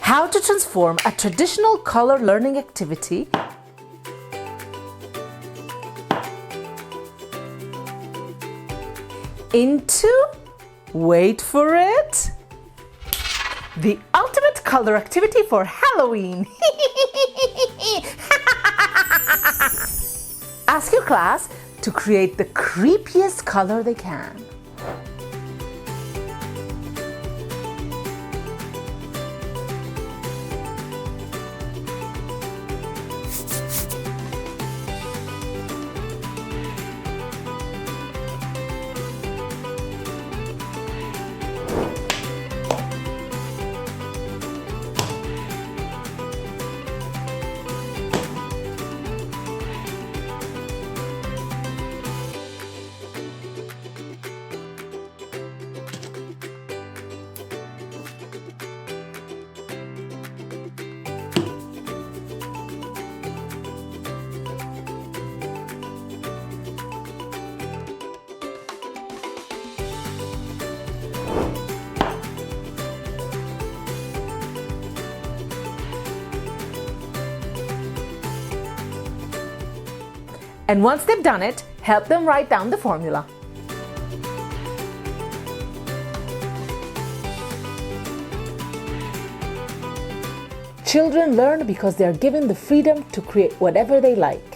How to transform a traditional color learning activity into, wait for it, the ultimate color activity for Halloween. Ask your class to create the creepiest color they can. And once they've done it, help them write down the formula. Children learn because they are given the freedom to create whatever they like.